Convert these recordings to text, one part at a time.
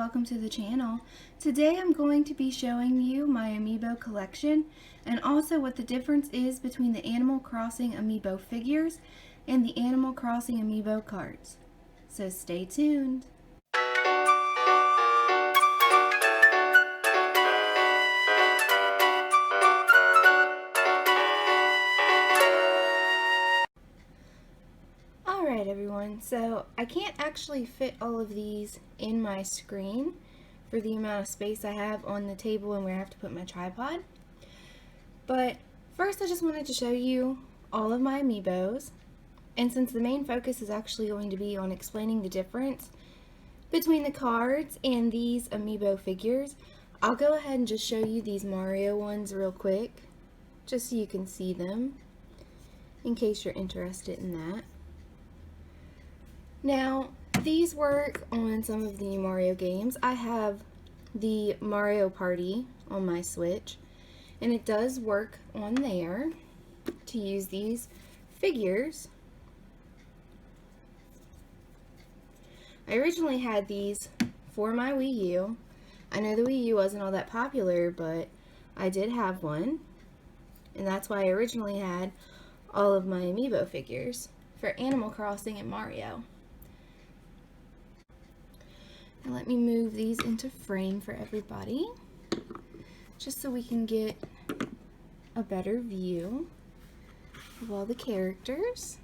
welcome to the channel. Today I'm going to be showing you my Amiibo collection and also what the difference is between the Animal Crossing Amiibo figures and the Animal Crossing Amiibo cards. So stay tuned. Alright everyone, so I can't actually fit all of these in my screen for the amount of space I have on the table and where I have to put my tripod. But first I just wanted to show you all of my Amiibos, and since the main focus is actually going to be on explaining the difference between the cards and these Amiibo figures, I'll go ahead and just show you these Mario ones real quick, just so you can see them, in case you're interested in that. Now, these work on some of the Mario games. I have the Mario Party on my Switch, and it does work on there to use these figures. I originally had these for my Wii U. I know the Wii U wasn't all that popular, but I did have one, and that's why I originally had all of my Amiibo figures for Animal Crossing and Mario. Now let me move these into frame for everybody, just so we can get a better view of all the characters.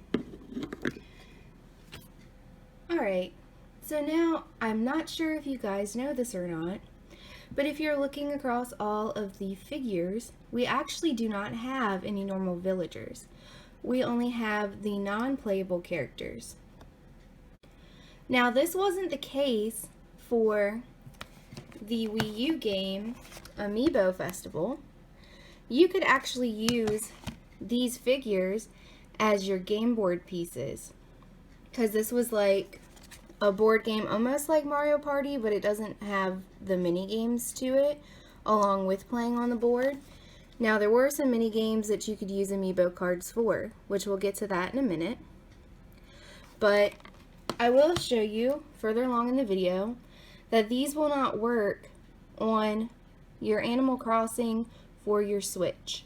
Alright, so now I'm not sure if you guys know this or not, but if you're looking across all of the figures, we actually do not have any normal villagers. We only have the non-playable characters. Now this wasn't the case for the Wii U game Amiibo Festival. You could actually use these figures as your game board pieces, because this was like a board game almost like Mario Party, but it doesn't have the mini games to it along with playing on the board. Now there were some mini games that you could use Amiibo cards for, which we'll get to that in a minute, but I will show you further along in the video that these will not work on your Animal Crossing for your Switch.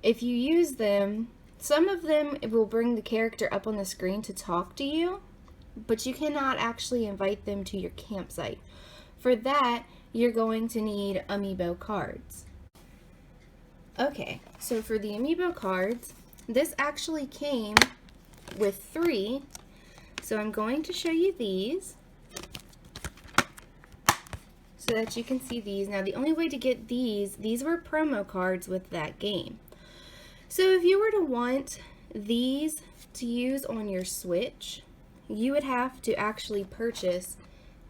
If you use them, some of them will bring the character up on the screen to talk to you, but you cannot actually invite them to your campsite. For that, you're going to need Amiibo cards. Okay, so for the Amiibo cards, this actually came with 3, so I'm going to show you these so that you can see these. Now the only way to get these were promo cards with that game. So if you were to want these to use on your Switch, you would have to actually purchase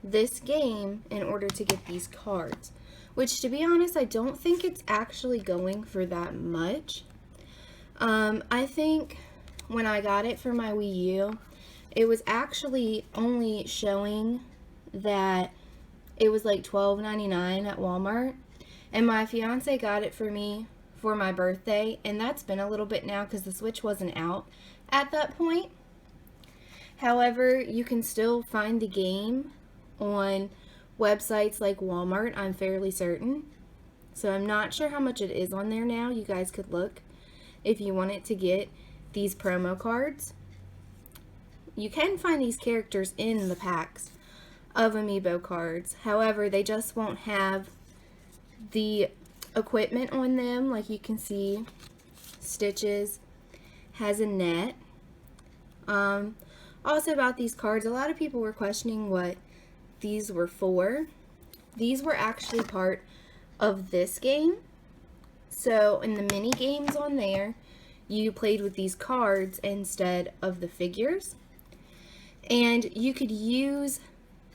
this game in order to get these cards, which, to be honest, I don't think it's actually going for that much. I think when I got it for my Wii U, it was actually only showing that it was like $12.99 at Walmart, and my fiance got it for me for my birthday, and that's been a little bit now because the Switch wasn't out at that point. However, you can still find the game on websites like Walmart, I'm fairly certain. So I'm not sure how much it is on there now. You guys could look if you wanted to get these promo cards. You can find these characters in the packs of Amiibo cards. However, they just won't have the equipment on them. Like you can see, Stitches has a net. Also about these cards, a lot of people were questioning what these were for. These were actually part of this game. So in the mini games on there, you played with these cards instead of the figures. And you could use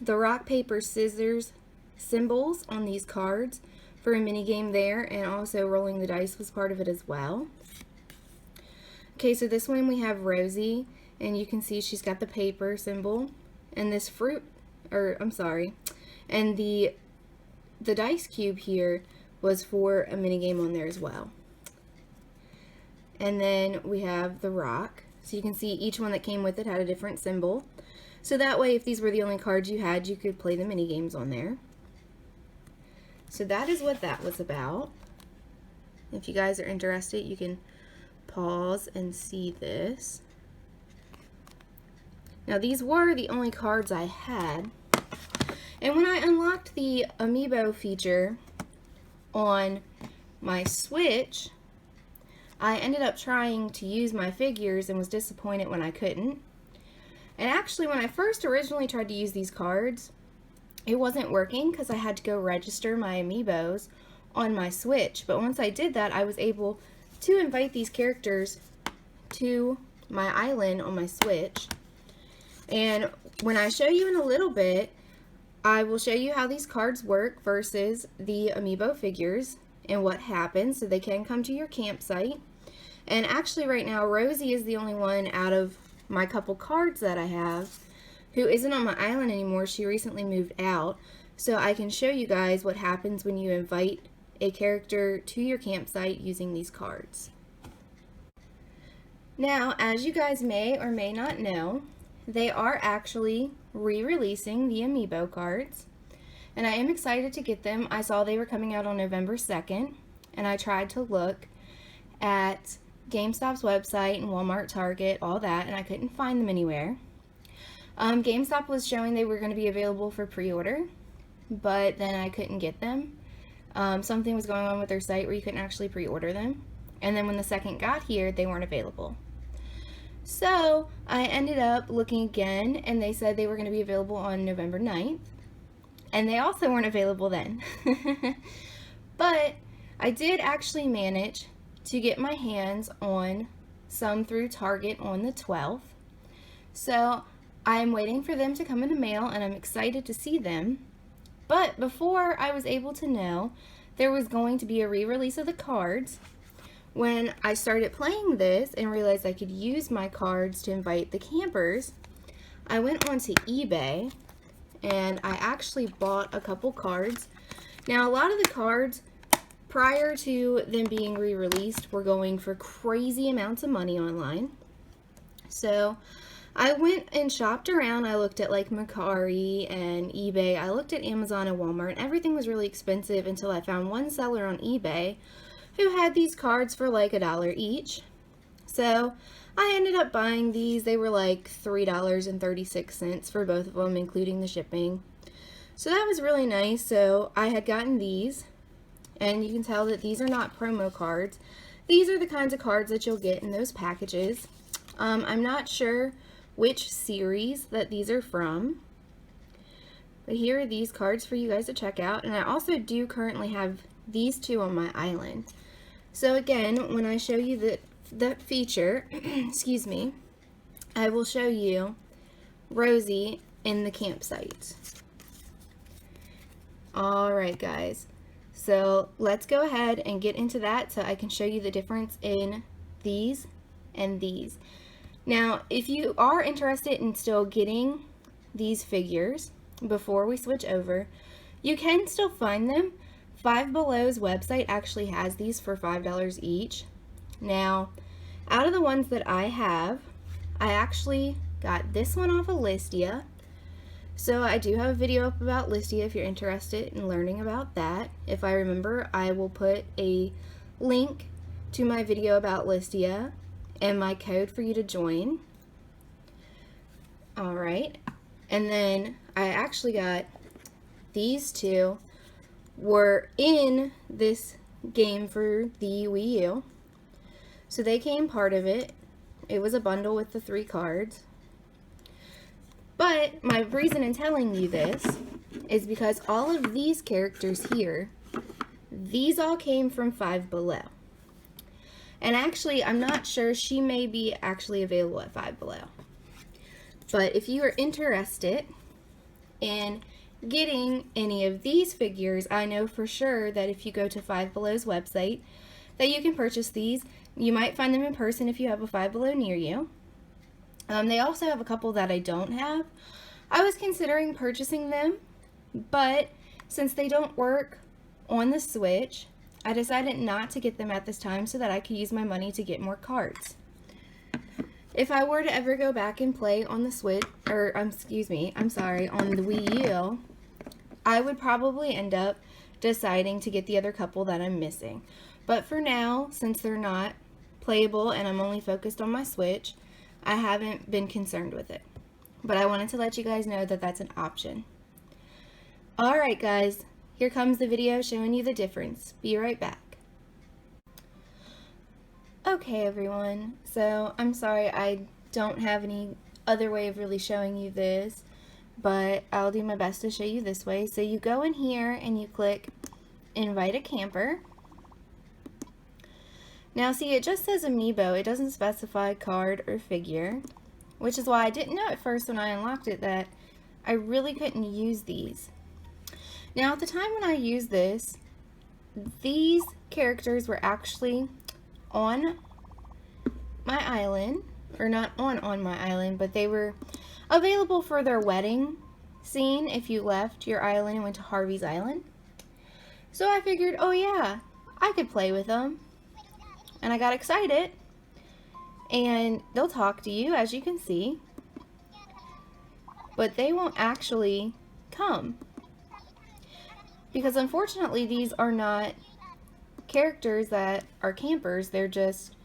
the rock, paper, scissors symbols on these cards for a mini game there, and also rolling the dice was part of it as well. Okay, so this one we have Rosie, and you can see she's got the paper symbol, and this fruit, and the dice cube here was for a mini game on there as well. And then we have the rock, so you can see each one that came with it had a different symbol. So that way, if these were the only cards you had, you could play the mini games on there. So that is what that was about. If you guys are interested, you can pause and see this. Now these were the only cards I had. And when I unlocked the Amiibo feature on my Switch, I ended up trying to use my figures and was disappointed when I couldn't. And actually, when I first originally tried to use these cards, it wasn't working because I had to go register my Amiibos on my Switch. But once I did that, I was able to invite these characters to my island on my Switch. And when I show you in a little bit, I will show you how these cards work versus the Amiibo figures and what happens, so they can come to your campsite. And actually right now, Rosie is the only one out of my couple cards that I have who isn't on my island anymore. She recently moved out, so I can show you guys what happens when you invite a character to your campsite using these cards. Now, as you guys may or may not know, they are actually re-releasing the Amiibo cards, and I am excited to get them. I saw they were coming out on November 2nd, and I tried to look at GameStop's website and Walmart, Target, all that, and I couldn't find them anywhere. GameStop was showing they were going to be available for pre-order, but then I couldn't get them. Something was going on with their site where you couldn't actually pre-order them, and then when the second got here, they weren't available. So I ended up looking again, and they said they were going to be available on November 9th, and they also weren't available then. But I did actually manage to get my hands on some through Target on the 12th. So I'm waiting for them to come in the mail, and I'm excited to see them. But before I was able to know there was going to be a re-release of the cards, when I started playing this and realized I could use my cards to invite the campers, I went onto eBay and I actually bought a couple cards. Now, a lot of the cards prior to them being re-released were going for crazy amounts of money online. So I went and shopped around. I looked at like Mercari and eBay. I looked at Amazon and Walmart, and everything was really expensive until I found one seller on eBay who had these cards for like $1 each. So I ended up buying these. They were like $3.36 for both of them, including the shipping. So that was really nice. So I had gotten these, and you can tell that these are not promo cards. These are the kinds of cards that you'll get in those packages. I'm not sure which series that these are from, but here are these cards for you guys to check out. And I also do currently have these two on my island. So again, when I show you the feature, excuse me, I will show you Rosie in the campsite. Alright guys, so let's go ahead and get into that so I can show you the difference in these and these. Now, if you are interested in still getting these figures before we switch over, you can still find them. Five Below's website actually has these for $5 each. Now, out of the ones that I have, I actually got this one off of Listia. So I do have a video up about Listia if you're interested in learning about that. If I remember, I will put a link to my video about Listia and my code for you to join. Alright, and then I actually got these two were in this game for the Wii U. So they came part of it. It was a bundle with the 3 cards. But my reason in telling you this is because all of these characters here, these all came from Five Below. And actually, I'm not sure, she may be actually available at Five Below. But if you are interested in getting any of these figures, I know for sure that if you go to Five Below's website, that you can purchase these. You might find them in person if you have a Five Below near you. They also have a couple that I don't have. I was considering purchasing them, but since they don't work on the Switch, I decided not to get them at this time so that I could use my money to get more cards. If I were to ever go back and play on the Switch, or excuse me, I'm sorry, on the Wii U, I would probably end up deciding to get the other couple that I'm missing. But for now, since they're not playable and I'm only focused on my Switch, I haven't been concerned with it. But I wanted to let you guys know that that's an option. Alright guys, here comes the video showing you the difference. Be right back. Okay everyone, so I'm sorry I don't have any other way of really showing you this, but I'll do my best to show you this way. So you go in here and you click invite a camper. Now see, it just says Amiibo, it doesn't specify card or figure, which is why I didn't know at first when I unlocked it that I really couldn't use these. Now at the time when I used this, these characters were actually on my island, or not on my island, but they were available for their wedding scene if you left your island and went to Harvey's Island. So I figured, oh yeah, I could play with them. And I got excited. And they'll talk to you, as you can see. But they won't actually come. Because unfortunately, these are not characters that are campers. They're just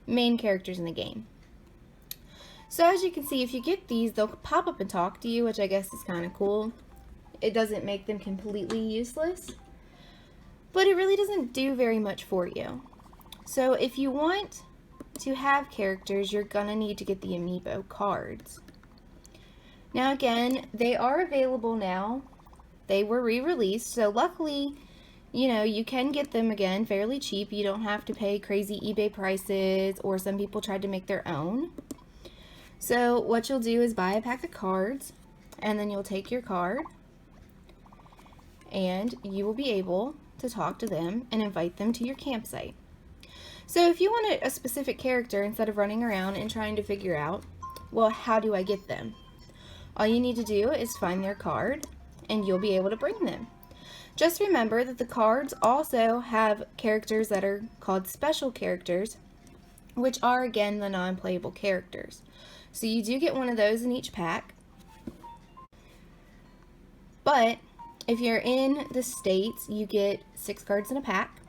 main characters in the game. So as you can see, if you get these, they'll pop up and talk to you, which I guess is kind of cool. It doesn't make them completely useless, but it really doesn't do very much for you. So if you want to have characters, you're gonna need to get the Amiibo cards. Now again, they are available now. They were re-released, so luckily, you know, you can get them again fairly cheap. You don't have to pay crazy eBay prices, or some people tried to make their own. So what you'll do is buy a pack of cards, and then you'll take your card, and you will be able to talk to them and invite them to your campsite. So if you want a specific character, instead of running around and trying to figure out, well, how do I get them? All you need to do is find their card, and you'll be able to bring them. Just remember that the cards also have characters that are called special characters, which are again the non-playable characters. So you do get one of those in each pack. But if you're in the States, you get 6 cards in a pack.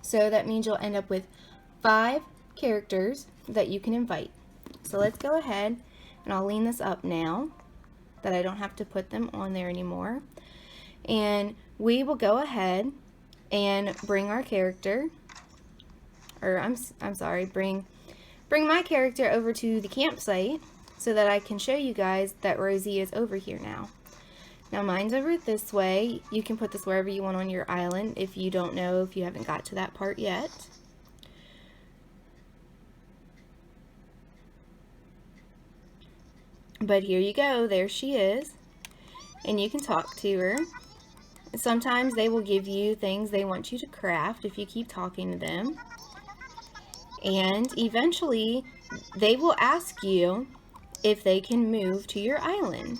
So that means you'll end up with 5 characters that you can invite. So let's go ahead and I'll lean this up now that I don't have to put them on there anymore. And we will go ahead and bring our character, or I'm sorry, bring my character over to the campsite so that I can show you guys that Rosie is over here now. Now mine's over this way. You can put this wherever you want on your island if you don't know, if you haven't got to that part yet. But here you go, there she is. And you can talk to her. Sometimes they will give you things they want you to craft if you keep talking to them. And eventually, they will ask you if they can move to your island.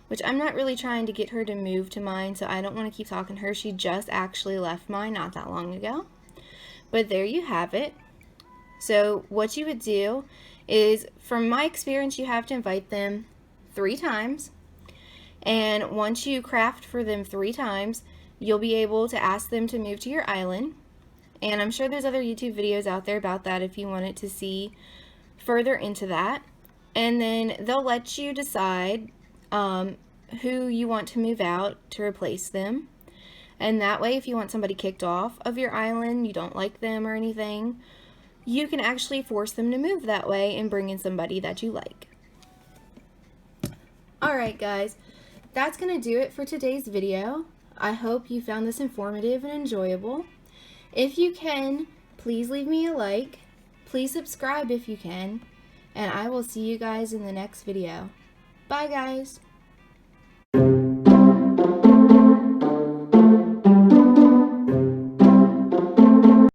Which I'm not really trying to get her to move to mine, so I don't want to keep talking to her. She just actually left mine not that long ago. But there you have it. So what you would do is, from my experience, you have to invite them 3 times. And once you craft for them 3 times, you'll be able to ask them to move to your island. And I'm sure there's other YouTube videos out there about that if you wanted to see further into that. And then they'll let you decide who you want to move out to replace them. And that way, if you want somebody kicked off of your island, you don't like them or anything, you can actually force them to move that way and bring in somebody that you like. Alright guys, that's going to do it for today's video. I hope you found this informative and enjoyable. If you can, please leave me a like. Please subscribe if you can. And I will see you guys in the next video. Bye guys!